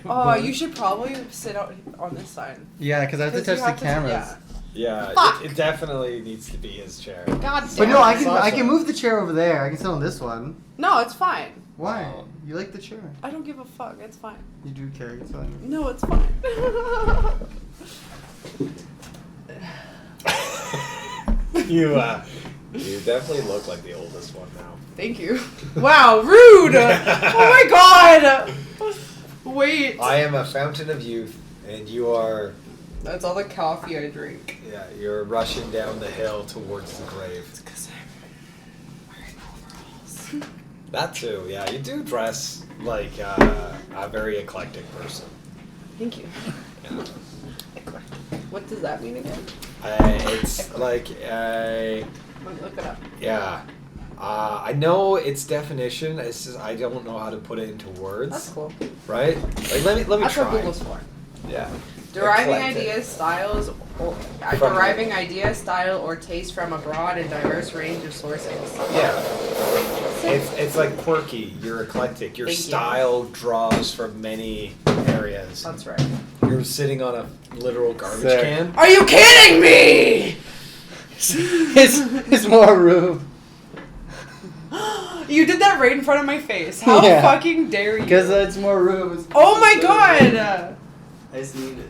Oh, you should probably sit out on this side. Yeah, because I have to touch the cameras. Yeah, it definitely needs to be his chair. God damn. But no, it. I can move the chair over there. I can sit on this one. No, it's fine. Why? Oh. You like the chair? I don't give a fuck. It's fine. You do care. It's fine. No, it's fine. You definitely look like the oldest one now. Thank you. Wow, rude! Oh my god! Wait. I am a fountain of youth, and you are... That's all the coffee I drink. Yeah, you're rushing down the hill towards the grave. It's because I'm wearing overalls. That too, yeah. You do dress like a very eclectic person. Thank you. Yeah. What does that mean again? It's like, Look it up. yeah. I know its definition. It's just I don't know how to put it into words. That's cool. Right? Like let me That's try. what Google's for. Yeah. Deriving Eclectic. ideas, styles, or From- deriving idea, style, or taste from a broad and diverse range of sources. Yeah. It's like quirky. You're eclectic. Your Thank you. style draws from many areas. That's right. You're sitting on a literal garbage Sick. can. Are you kidding me? It's more room. You did that right in front of my face. How Yeah. fucking dare you? Because it's more room. Oh my god! I just need it.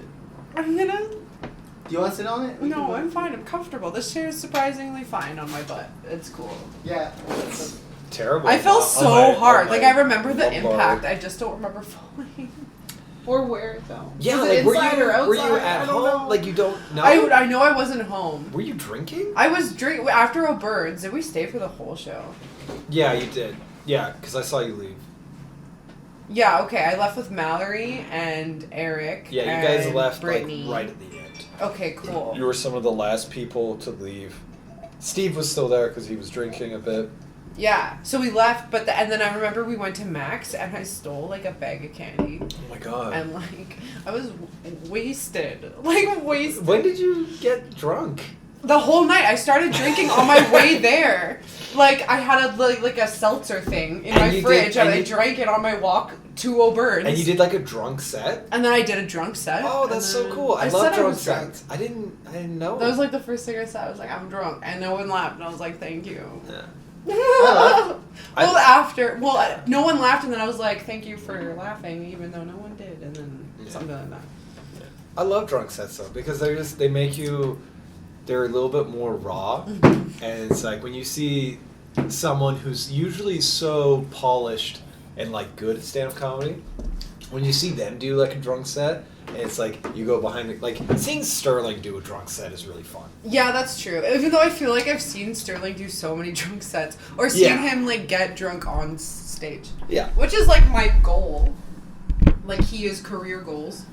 I'm gonna. Do you want to sit on it? No, I'm fine. I'm comfortable. This chair is surprisingly fine on my butt. It's cool. Yeah. It's terrible. I fell On so my- hard. on Like my I remember the lumbar. impact. I just don't remember falling. Or where though. Yeah, Was like it were inside you or outside? were you at I don't home? know. Like you don't know? I know I wasn't home. Were you drinking? I was drink after O'Birds. Did we stay for the whole show? Yeah, you did. Yeah, because I saw you leave. Yeah. Okay. I left with Mallory and Eric. Yeah, you guys and left Brittany. like right at the end. Okay. Cool. You were some of the last people to leave. Steve was still there because he was drinking a bit. Yeah. So we left, and then I remember we went to Max and I stole like a bag of candy. Oh my god. And like I was wasted. Like wasted. When did you get drunk? The whole night I started drinking on my way there. Like I had like a seltzer thing in And my you fridge did- and and I you- drank it on my walk to O'Birds. And you did like a drunk set? And then I did a drunk set. Oh, that's so and cool. I said love drunk was drunk. sets. I didn't know. That was like the first thing I said. I was like, I'm drunk. And no one laughed. And I was like, thank you. Yeah. Well, no one laughed. And then I was like, thank you for laughing, even though no one did. And then something like that. I love drunk sets though because they make you, they're a little bit more raw, Mm-hmm. and it's like when you see someone who's usually so polished and like good at stand-up comedy, when you see them do like a drunk set, and it's like you go behind it, like seeing Sterling do a drunk set is really fun. Yeah, that's true. Even though I feel like I've seen Sterling do so many drunk sets, or seen Yeah. him like get drunk on stage, Yeah. which is like my goal. Like he has career goals,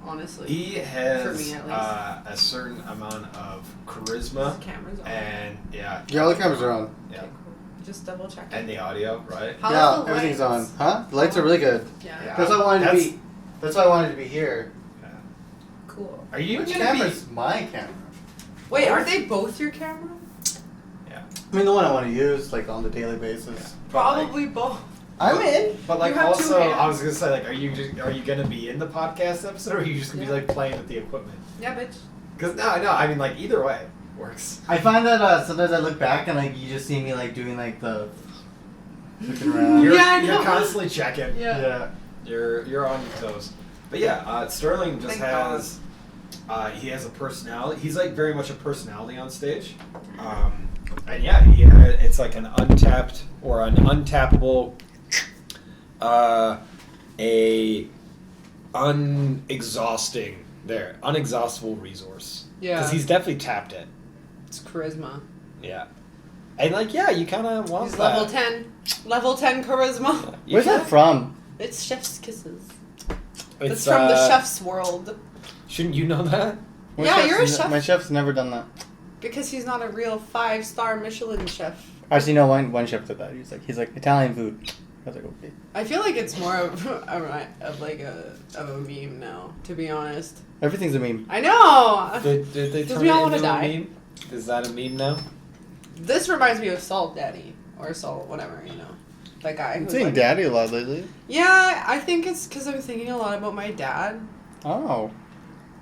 honestly. He has For me, at least. a certain amount of charisma, Cameras on. and yeah, Yeah, all the cameras are on. yeah, Okay, cool. Just double check. and the audio, right? How's Yeah, the everything's on. lights? Huh? The lights are really good. Yeah. Yeah. That's why I wanted to That's- be. That's why I wanted to be here. Cool. Are you Which gonna camera's my camera? Wait, aren't they both your camera? I mean, the one I want to use, like, on the daily basis. Probably both. I'm in. But like You have two also, hands. I was gonna say like, are you gonna be in the podcast episode, or are you just gonna be Yeah. like playing with the equipment? Yeah, bitch. Because no, I mean like either way works. I find that sometimes I look back and like you just see me like doing like the looking around. You're, Yeah, I know. you're constantly checking. Yeah. You're on your toes. But yeah, Sterling just Thank has he has a personality. He's like very much a personality on stage. And yeah, it's like an untapped or an untappable a unexhaustible resource. Yeah. Because he's definitely tapped it. It's charisma. Yeah. And like, yeah, you kind of want He's that. level 10. Level 10 charisma. You Where's that kinda- from? It's chef's kisses. It's It's from the chef's world. Shouldn't you know that? My Yeah, chef's you're a chef. My chef's never done that. Because he's not a real 5-star Michelin chef. Actually, no. One chef did that. He's like Italian food. I was like, okay. I feel like it's more of a meme now, to be honest. Everything's a meme. I know! Did they Does turn we all it wanna into a die? meme? Is that a meme now? This reminds me of Salt Daddy. Or Salt, whatever, you know. That guy. I'm who's saying like, daddy a lot lately. Yeah, I think it's because I'm thinking a lot about my dad. Oh.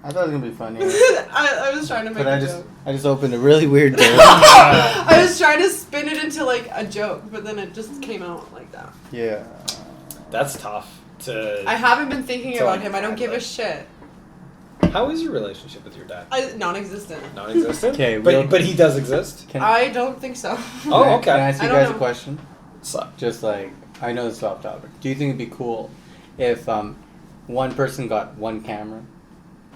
I thought it was gonna be funny. I was trying to make a joke. I just opened a really weird door. I was trying to spin it into like a joke, but then it just came out like that. Yeah. That's tough to... I haven't been thinking So, about like, him. I don't give a shit. How is your relationship with your dad? Non-existent. Non-existent? Okay, but he does exist? I don't think so. Oh, okay. Can I ask you I don't guys know. a question? So, Just like, I know this is off topic. Do you think it'd be cool if one person got one camera,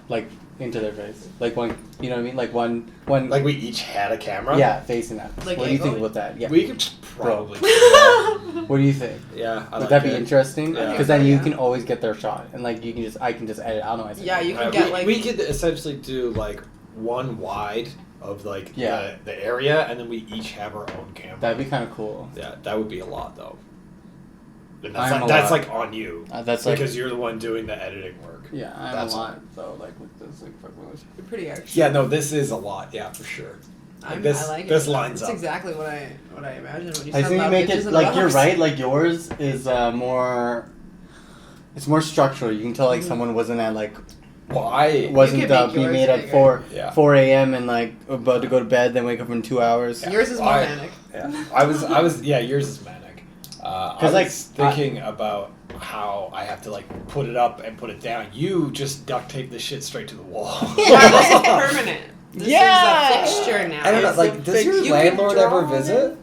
like into their face, like one, you know what I mean, like one. like we each had a camera? Yeah, facing that. Like what do you think angle? about that? Yeah. We could probably do that. What do you think? Yeah, I Would like that be it. interesting? Yeah. Because then you Yeah. can always get their shot, and like I can just edit out on myself. Yeah, you can Right, get like. we could essentially do like one wide of like Yeah. the area, and then we each have our own camera. That'd be kind of cool. Yeah, that would be a lot though. And I'm a that's lot. like on you. That's like. Because you're the one doing the editing work. Yeah, I'm That's a lot though. Like with this, like fucking with. You're pretty actually. Yeah, no, this is a lot. Yeah, for sure. Like this, I like this it. lines That's up. exactly what I imagined when you I said think you loud make bitches it in like the you're box. right. Like yours is more. It's more structural. You can tell like someone wasn't at like Why? wasn't could make being yours made at bigger. 4 a.m. and like about to go to bed, then wake up in 2 hours. Yeah. Yours is more I- manic. Yeah, I was. Yeah, yours is manic. I was like, thinking about how I have to like put it up and put it down. You just duct tape this shit straight to the wall. Yeah, this is permanent. This Yeah. is a fixture now. I don't know. It's Like, a does your you can landlord draw ever on visit? it.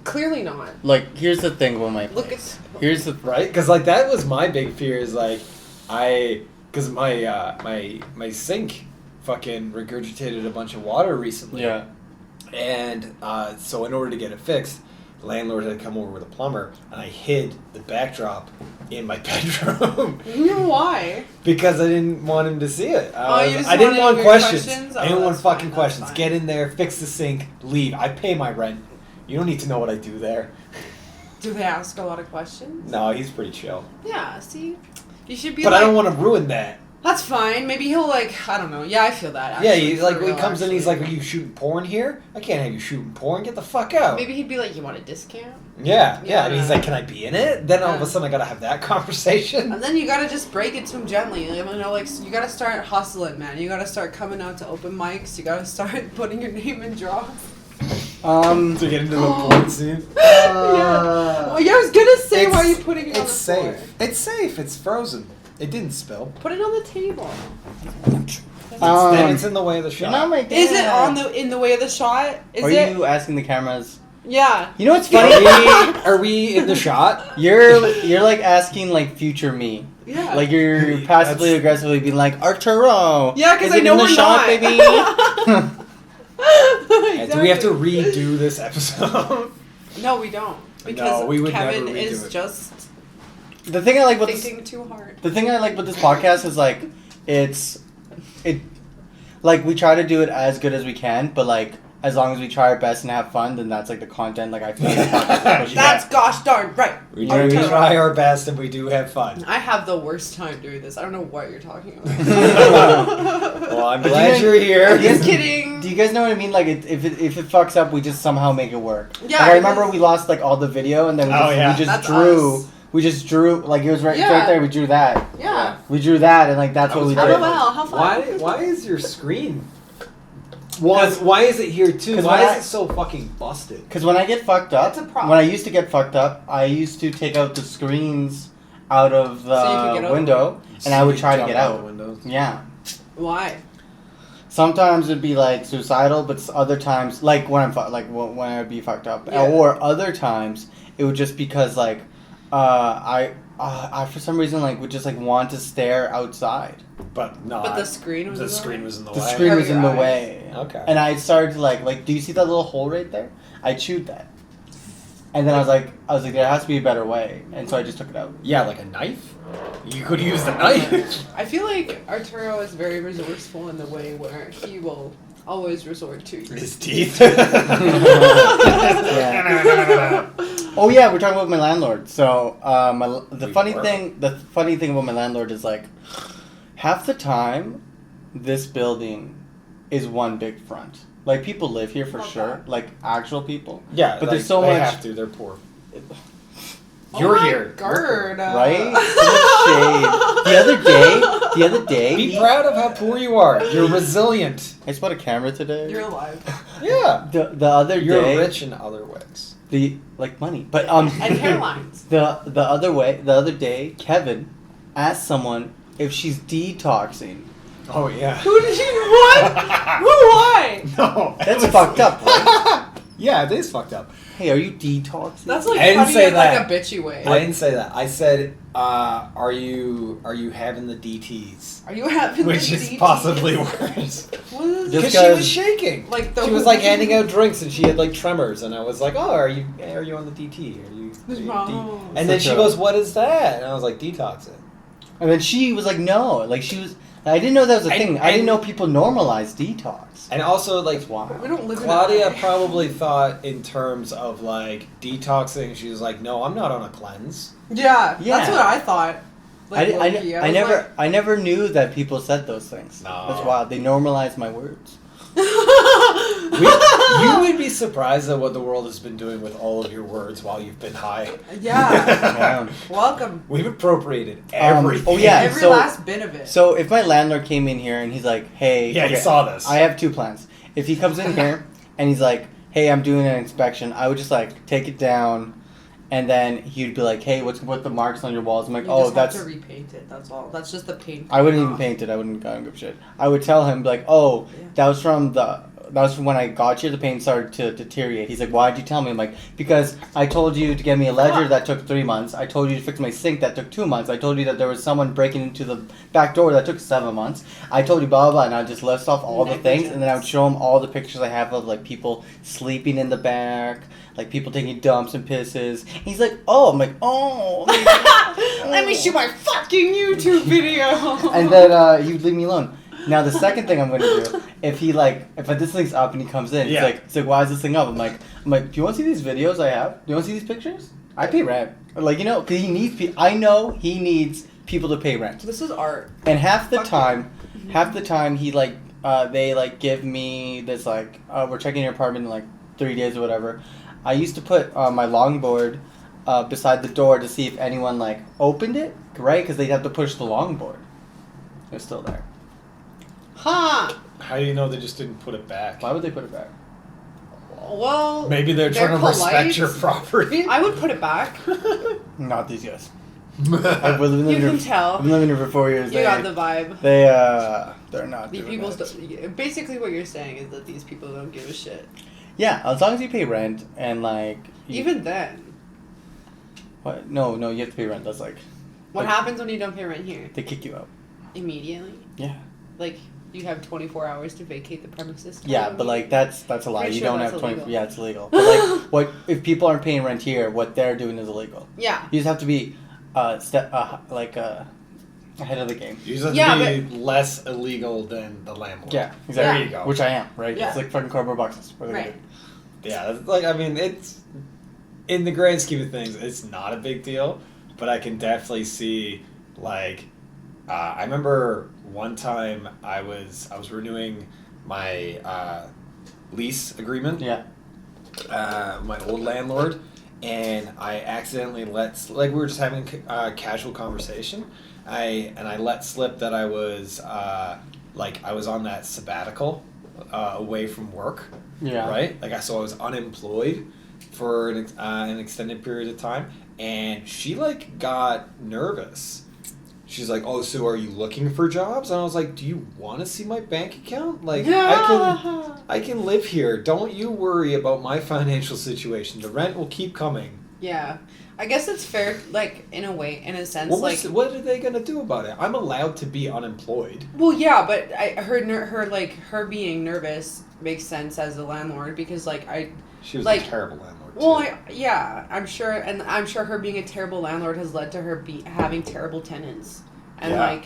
Clearly not. Like here's the thing with my Look place. at. Here's the Right? Because like that was my big fear. Is like because my sink fucking regurgitated a bunch of water recently. yeah. And so in order to get it fixed, the landlord had come over with a plumber, and I hid the backdrop in my bedroom You know why? because I didn't want him to see it. You just I didn't wanted want your questions. questions? I didn't Oh, want that's fucking fine, questions. that's Get fine. in there, fix the sink, leave. I pay my rent. You don't need to know what I do there. Do they ask a lot of questions? No, he's pretty chill. Yeah. See, you should be. But like, I don't want to ruin that. That's fine. Maybe he'll like. I don't know. Yeah, I feel that. Actually, Yeah, he's like for when he real, comes in, he's actually. like, "Are you shooting porn here? I can't have you shooting porn. Get the fuck out." Maybe he'd be like, "You want a discount?" Yeah. Yeah. And he's like, "Can I be in it?" Then all of Yeah. a sudden, I gotta have that conversation. And then you gotta just break it to him gently. You know, like you gotta start hustling, man. You gotta start coming out to open mics. You gotta start putting your name in draws. To get into the porn scene. Yeah. Well, yeah, I was gonna say, why are you putting it on the It's floor? safe. It's safe. It's frozen. It didn't spill. Put it on the table. Then it's in the way of the You're shot. not my dad. Is it in the way of the shot? Is Are it? you asking the cameras? Yeah. You know what's funny? Are we in the shot? You're like asking like future me. Yeah. Like you're passively That's- aggressively being like Arturo. Yeah, 'cause is I it know in the we're shot, not. baby. Do we have to redo this episode? No, we don't. Because we would Kevin never redo is it. just The thing I like about this, thinking too hard. the thing I like about this podcast is like it like we try to do it as good as we can, but like as long as we try our best and have fun, then that's like the content. Like I feel like the podcast is supposed to That's get. gosh darn right. We know what I do mean? try our best and we do have fun. I have the worst time doing this. I don't know what you're talking about. Well, I'm But do glad you- you're here. Just kidding. Do you guys know what I mean? Like if it fucks up, we just somehow make it work. Yeah, Like, I remember because- we lost like all the video, and then we Oh, just, yeah. we just That's drew. us. We just drew like it was right, Yeah. right there. We drew that. Yeah. We drew that, and like that's That what we was did. great. LOL, how fun. Why is your screen? Why is it here too? 'Cause Why when is I- it so fucking busted? Because when I get fucked up, That's a problem. when I used to get fucked up, I used to take out the screens out of So you could get the out. window, and I would try to Jump get out out. the windows. Yeah. Why? Sometimes it'd be like suicidal, but other times, like when I'm when I'd be fucked up, Yeah. or other times it would just because like I for some reason like would just like want to stare outside. But not. But the screen was the in the screen way? was in the The way. screen Hurt was in your the eyes. way. Okay. And I started to like, do you see that little hole right there? I chewed that. And then I was like, there has to be a better way. And so I just took it out. Yeah, like a knife. You could use the knife. I feel like Arturo is very resourceful in the way where he will always resort to His teeth. Oh yeah, we're talking about my landlord. So the We funny were. thing about my landlord is like, half the time, this building is one big front. Like people live here for Okay. sure, like actual people. Yeah, But like, there's so they much- have to. They're poor. You're oh my here. God. Right? So much shade. The other day. Be proud of how poor you are. You're resilient. I just bought a camera today. You're alive. Yeah. The other You're day. rich in other ways. Like money, but And hairlines. The other day, Kevin asked someone if she's detoxing. Oh yeah. Who did you? What? Who? Why? No. That's fucked up, right? Yeah, it is fucked up. Hey, are you detoxing? That's like I didn't funny say in like that. a bitchy way. I didn't say that. I said, are you having the DTs? Are you having Which the is DT? possibly worse. What is Just Because she 'cause- was shaking. Like the She was like handing out drinks and she had like tremors and I was like, oh, are you on the DT? Are you Oh. And then Such she a- goes, what is that? And I was like, detoxing. And then she was like, no. Like, she was... I didn't know that was a thing. I didn't and- know people normalize detox. And also, like, That's wild. We don't live Claudia in LA. probably thought in terms of like detoxing. She was like, no, I'm not on a cleanse. Yeah, Yeah. that's what I thought. Like, low-key. I was never like- I never knew that people said those things. No. That's wild. They normalized my words. You would be surprised at what the world has been doing with all of your words while you've been high. Yeah. Yeah. Welcome. We've appropriated everything. oh, yeah. Every so- last bit of it. So if my landlord came in here and he's like, hey... Yeah, he saw this. I have two plans. If he comes in here and he's like, hey, I'm doing an inspection, I would just like take it down and then he'd be like, hey, what's the marks on your walls? I'm like, you oh, just that's... have to repaint it. That's all. That's just the paint. I wouldn't coming even off. paint it. I don't give a shit. I would tell him like, oh, Yeah. that was from when I got here. The paint started to deteriorate. He's like, why'd you tell me? I'm like, because I told you to get me a ledger that took 3 months. I told you to fix my sink that took 2 months. I told you that there was someone breaking into the back door that took 7 months. I told you blah blah blah, and I just list off all the things, and then I would show him all the pictures I have of like people sleeping in the back, like people taking dumps and pisses. And he's like, oh, I'm like, oh. Let me shoot my fucking YouTube video. And then he would leave me alone. Now the second thing I'm gonna do, if this thing's up and he comes in, Yeah. it's like, why is this thing up? I'm like, do you want to see these videos I have? Do you want to see these pictures? I pay rent. Like, you know, because he needs. I know he needs people to pay rent. This is art. And half the Fuck time he like, they like give me this like, we're checking your apartment in like 3 days or whatever. I used to put my longboard beside the door to see if anyone like opened it, right? Because they'd have to push the longboard. It's still there. Huh. How do you know they just didn't put it back? Why would they put it back? Well, Maybe they're trying to polite. respect your property. I would put it back. Not these guys. I've been living You here. can tell. I've been living here for 4 years. You got the vibe. They're not. These doing people. that. Basically, what you're saying is that these people don't give a shit. Yeah, as long as you pay rent and like. Even then, What? No, you have to pay rent. That's like. what like, happens when you don't pay rent here? They kick you out. Immediately. Yeah. Like you have 24 hours to vacate the premises. Yeah, but like that's a lie. Pretty You sure don't that's have 20. illegal. Yeah, it's illegal. But like, what if people aren't paying rent here? What they're doing is illegal. Yeah. You just have to be, ahead of the game. You just have Yeah, to be less illegal than the landlord. Yeah, exactly. There you go. Which I am, right? Yeah. It's like fucking cardboard boxes. What are they Right. gonna do? Yeah, it's like I mean, it's in the grand scheme of things, it's not a big deal, but I can definitely see like I remember one time I was renewing my lease agreement. Yeah. My old landlord, and I accidentally we were just having a casual conversation. I let slip that I was I was on that sabbatical away from work. Yeah. Right? I was unemployed for an extended period of time, and she got nervous. She's like, "Oh, so are you looking for jobs?" And I was like, "Do you want to see my bank account? I can live here. Don't you worry about my financial situation. The rent will keep coming." Yeah. I guess it's fair, in a way, in a sense, What are they gonna do about it? I'm allowed to be unemployed. Well, yeah, but her being nervous makes sense as a landlord because, She was a terrible landlord. Well, too. I'm sure, and I'm sure her being a terrible landlord has led to her having terrible tenants, and Yeah.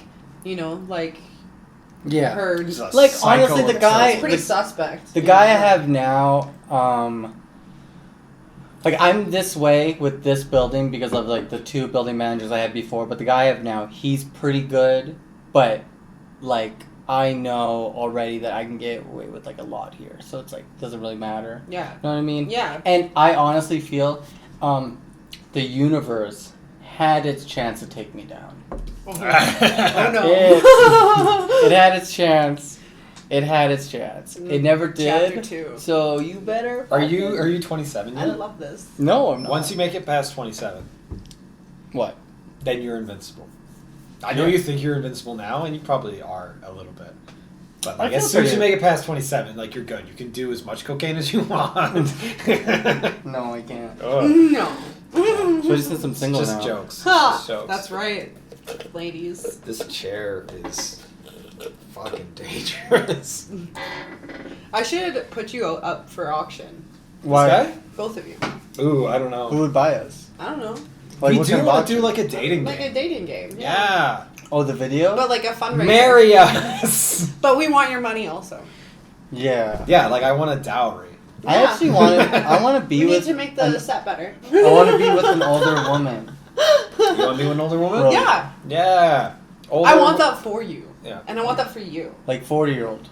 Yeah. her. He's a Like, psycho honestly, the of guy- It's pretty the- suspect. The guy I have now, I'm this way with this building because of the two building managers I had before, but the guy I have now, he's pretty good, but I know already that I can get away with a lot here, so it's doesn't really matter. Yeah. You know what I mean? Yeah. And I honestly feel, the universe had its chance to take me down. Oh no. It had its chance. It had its chance. It never did. Chapter 2. So you better. Are you 27 I yet? love this. No, I'm not. Once you make it past 27, What? then you're invincible. I know you think you're invincible now, and you probably are a little bit. But like, as soon as you make it past 27, like, you're good. You can do as much cocaine as you want. No, I can't. No. Especially since I'm single Just now. jokes. Ha, Just jokes. that's right, ladies. This chair is fucking dangerous. I should put you up for auction. Why? This Both of you. guy? Ooh, I don't know. Who would buy us? I don't know. Like, we what do kind of want to auction? do like a dating Like game. a dating game. Yeah. Oh, the video? But like a fundraiser. Marry us. But we want your money also. Yeah. Yeah, like I want a dowry. I actually want to. I want to be We need with. to make the set better. I want to be with an older woman. You want to be with an older woman? Bro. Yeah. Yeah. Older I want that for you. Yeah. And I want that for you. Like 40-year-old.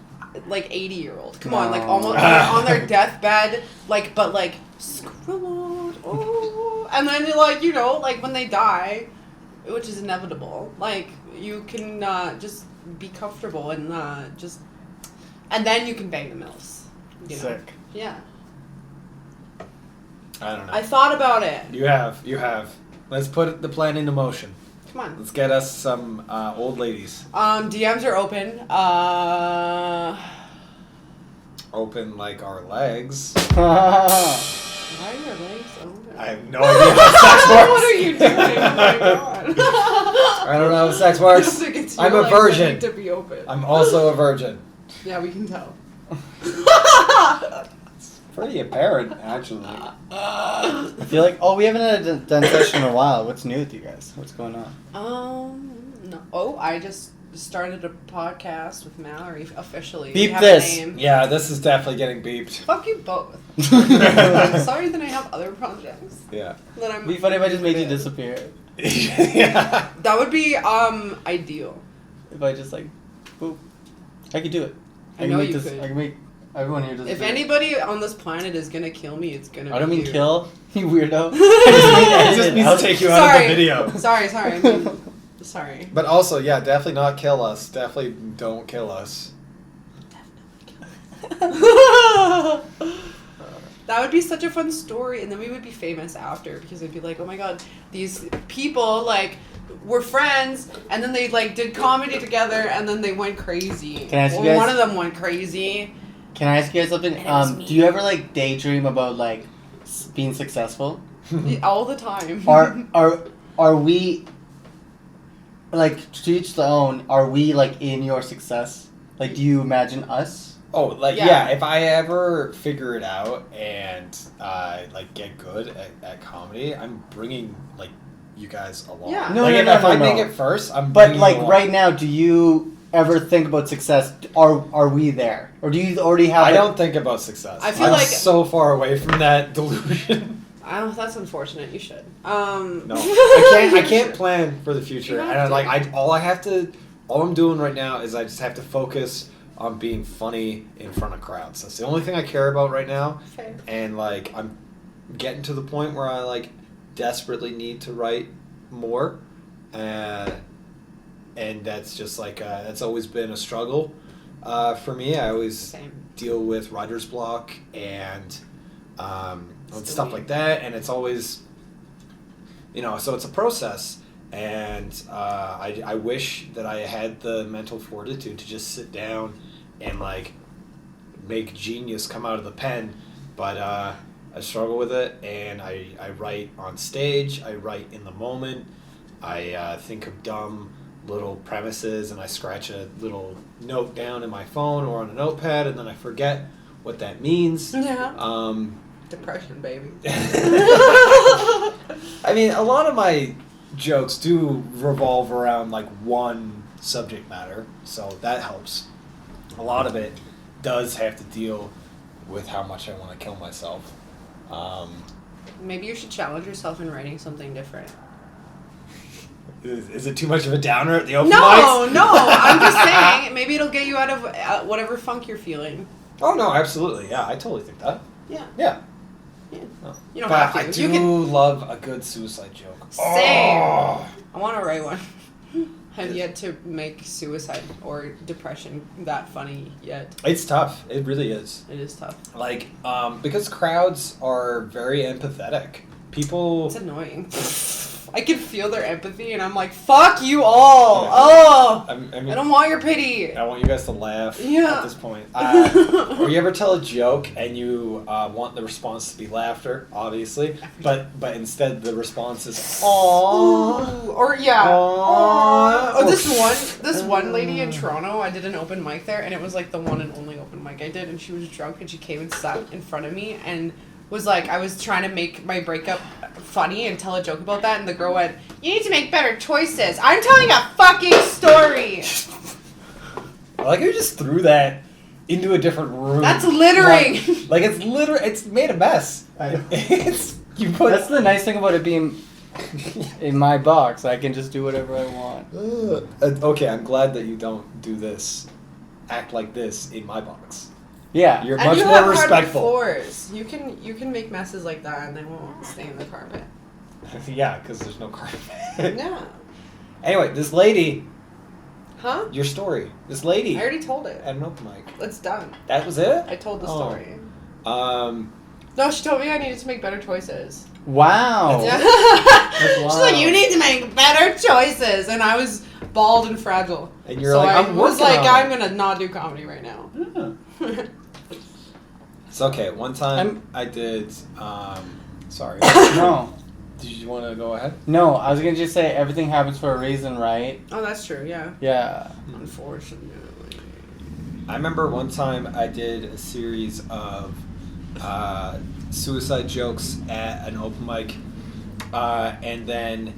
Like 80-year-old. Come No. on, like almost on their deathbed, like but like screwed. Oh, and then like like when they die, which is inevitable. Like you can just be comfortable and and then you can bang the milfs. You know? Sick. Yeah. I don't know. I thought about it. You have. Let's put the plan into motion. Come on. Let's get us some old ladies. DMs are open. Open like our legs. Why are your legs open? I have no idea how sex works. What are you doing? Oh my god. I don't know how sex works. It's like it's your I'm a legs that virgin. need to be open. I'm also a virgin. Yeah, we can tell. Pretty apparent, actually. I feel like we haven't had a done session in a while. What's new with you guys? What's going on? No. Oh, I just started a podcast with Mallory officially. Beep We have this. A name. Yeah, this is definitely getting beeped. Fuck you both. I'm sorry that I have other projects. Yeah. That I'm. It'd be funny if I just made you disappear. Yeah. That would be ideal. If I just like, boop. I could do it. I know make you this, could. I can make everyone here disappear. If anybody on this planet is gonna kill me, it's gonna. I don't be mean you. kill. You weirdo. It just means to take you out of the video. Sorry. I mean, sorry. But also, yeah, definitely not kill us. Definitely don't kill us. That would be such a fun story, and then we would be famous after because it'd be like, oh my god, these people like were friends, and then they like did comedy together, and then they went crazy. Can I ask you Or guys- one of them went crazy. Can I ask you guys something? And it was me. Do you ever like daydream about like being successful? All the time. Are we like to each their own? Are we like in your success? Like, do you imagine us? Oh, like, yeah, if I ever figure it out and, like, get good at comedy, I'm bringing, like, you guys along. Yeah. No, like, no, if, no, if no, I no. make it first, I'm But bringing like you along. right now, do you ever think about success? Are we there, or do you already have? I like- don't think about success. I feel I'm like- so far away from that delusion. That's unfortunate. You should. No, I can't plan for the future, You and have I'm to. like, all I'm doing right now is I just have to focus on being funny in front of crowds. That's the only thing I care about right now, Fair. and like I'm getting to the point where I like desperately need to write more, and that's just like that's always been a struggle for me. I always Same. deal with writer's block and Still stuff me. like that, and it's always, so it's a process, and I wish that I had the mental fortitude to just sit down and like make genius come out of the pen, but I struggle with it, and I write on stage, I write in the moment, I think of dumb little premises, and I scratch a little note down in my phone or on a notepad, and then I forget what that means. Yeah. Depression, baby. I mean, a lot of my jokes do revolve around like one subject matter, so that helps. A lot of it does have to deal with how much I want to kill myself. Maybe you should challenge yourself in writing something different. Is it too much of a downer at the open No, mics? no. I'm just saying. Maybe it'll get you out of whatever funk you're feeling. Oh no, absolutely. Yeah, I totally think that. Yeah. Yeah. Yeah. Oh. You don't But have to. I You do can- love a good suicide joke. Same. Oh. I want to write one. Have yet to make suicide or depression that funny yet. It's tough. It really is. It is tough. Like, because crowds are very empathetic. People. It's annoying. I can feel their empathy, and I'm like, fuck you all. Yeah. Oh, I mean, I don't want your pity. I want you guys to laugh Yeah. at this point. Or you ever tell a joke and you want the response to be laughter, obviously, but instead the response is aww. Ooh, or yeah. Aww. Oh, this one lady in Toronto, I did an open mic there, and it was like the one and only open mic I did, and she was drunk, and she came and sat in front of me, and was like, I was trying to make my breakup funny and tell a joke about that, and the girl went, "You need to make better choices. I'm telling a fucking story." I like how you just threw that into a different room. That's littering. Like it's made a mess. It's you put. That's the nice thing about it being in my box. I can just do whatever I want. Okay, I'm glad that you don't do this. Act like this in my box. Yeah. You're And much you more have hardwood respectful. floors. You can make messes like that, and they won't stay in the carpet. Yeah, because there's no carpet. Yeah. Anyway, this lady, Huh? your story. This lady I already told it. at an open mic. It's done. That was it? I told the Oh. story. Um, No, she told me I needed to make better choices. Wow. Yeah. wow. She's like, you need to make better choices, and I was bald and fragile. and you're so like, I I'm was working like, on I'm it. gonna not do comedy right now. Yeah. It's okay. One time I'm- I did. Sorry. No. Did you want to go ahead? No, I was gonna just say everything happens for a reason, right? Oh, that's true. Yeah. Yeah. Unfortunately. I remember one time I did a series of suicide jokes at an open mic, and then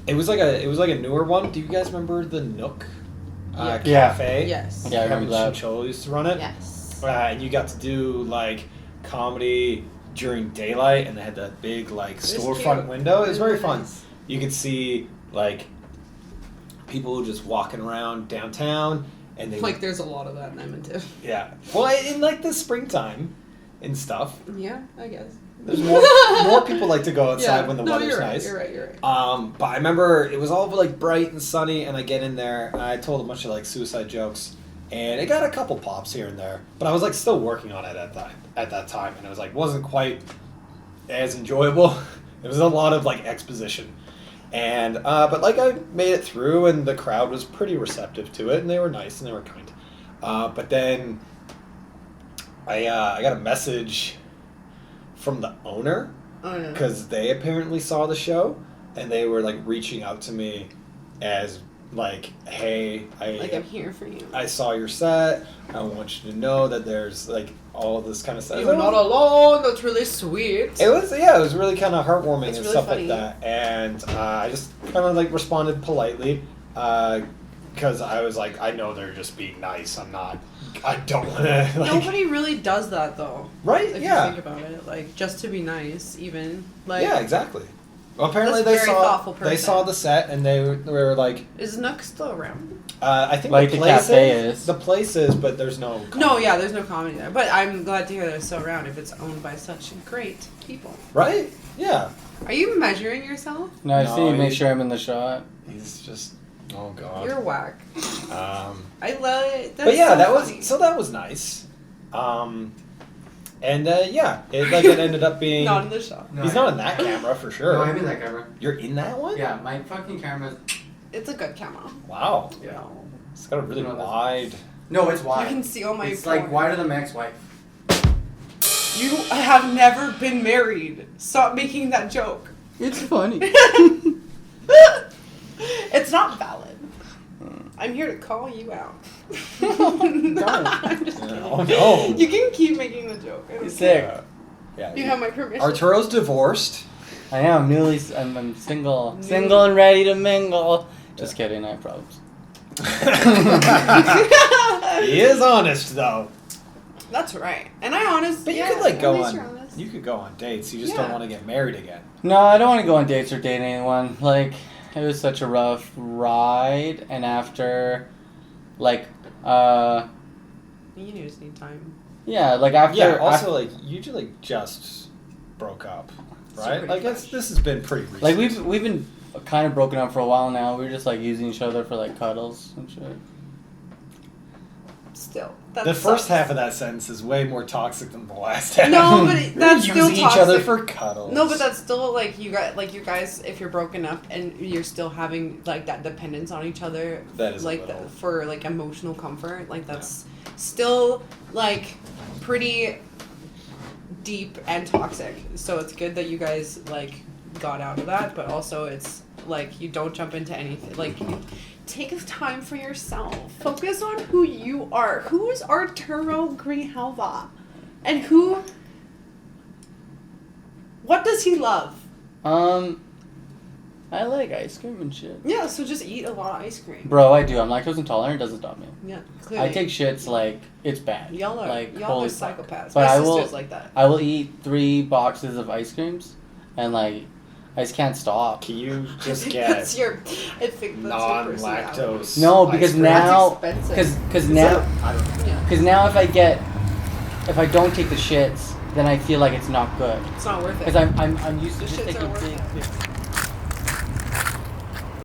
it was like a newer one. Do you guys remember the Nook Yeah. cafe? Yes. Yeah, I Kevin remember that. Chinchilla used to run it. Yes. And you got to do like comedy during daylight, and they had that big like was storefront cute. window. It was very fun. Nice. You could see like people just walking around downtown, and they Like, there's a lot of that in Edmonton. yeah. Well, in like the springtime and stuff, Yeah, I guess. there's more people like to go outside Yeah. when the No, weather's you're right, nice. You're right. You're right. But I remember it was all like bright and sunny, and I get in there and I told a bunch of like suicide jokes, and it got a couple pops here and there. But I was like still working on it at that time, and it was like wasn't quite as enjoyable. It was a lot of like exposition, and but like I made it through, and the crowd was pretty receptive to it, and they were nice and they were kind. But then I got a message from the owner. Oh yeah. Because they apparently saw the show, and they were like reaching out to me as like, "Hey, Like, I'm here for you. I saw your set. I want you to know that there's like all of this kind of stuff." You're not alone. That's really sweet. It was really kind of heartwarming It's and really stuff funny. like that, and I just kind of like responded politely because I was like, I know they're just being nice. I don't want to like. Nobody really does that though. Right? If Yeah. you think about it, like, just to be nice, even like. Yeah, exactly. Well, apparently That's a they very thoughtful they person. saw the set, and they were like. Is Nook still around? I think Like the the place cafe is. The place is, but there's no. No, yeah, there's no comedy there. But I'm glad to hear that it's still around if it's owned by such great people. Right? Yeah. Are you measuring yourself? No, I No, see. Make he- sure I'm in the shot. He's just. Oh God. You're whack. I love it. That's But yeah, so that funny. was that was nice. And yeah, it ended up being. Not in the shot. He's not in that camera for sure. No, I'm in that camera. You're in that one? Yeah, my fucking camera's. It's a good camera. Wow. Yeah. It's got a really No, that's- wide. No, it's You wide. can see all my. It's like porn. wider than my ex-wife. You have never been married. Stop making that joke. It's funny. It's not valid. I'm here to call you out. I'm just kidding. Oh no. You can keep making the joke. I don't He's care. sick. Yeah. You have my permission. Arturo's divorced. I am I'm single, single and ready to mingle. Just kidding. I have problems. He is honest though. That's right. And I honestly. But you yeah, could like at go least on. you're honest. You could go on dates. You just Yeah. don't want to get married again. No, I don't want to go on dates or date anyone. Like, it was such a rough ride, and after, like, You just need time. yeah, like after. Yeah. Also, like you like just broke up, Still right? pretty Like fresh. this has been pretty recent. Like we've been kind of broken up for a while now. We're just like using each other for like cuddles and shit. Still, that The first sucks. half of that sentence is way more toxic than the last half. No, but that's We're still using each other toxic. for cuddles. No, but that's still like you guys. If you're broken up and you're still having like that dependence on each other, That is a like little. for like emotional comfort, like that's still like pretty deep and toxic. So it's good that you guys like got out of that, but also it's like you don't jump into anything. Like you take time for yourself. Focus on who you are. Who's Arturo Grijalva, and who? What does he love? I like ice cream and shit. Yeah, so just eat a lot of ice cream. Bro, I do. I'm lactose intolerant. Doesn't stop me. Yeah, clearly. I take shits like it's bad. Y'all are like y'all are holy fuck. psychopaths. But My I sister's will- like that. I will eat 3 boxes of ice creams, and like I just can't stop. Can you I just think get that's your. I think that's your personality. non-lactose? No, ice because cream? now, That's expensive. because Is now, it? I don't know. Yeah, because now if I don't take the shits, then I feel like it's not good. it's not worth it. Because I'm used to The just shits taking are worth big. it.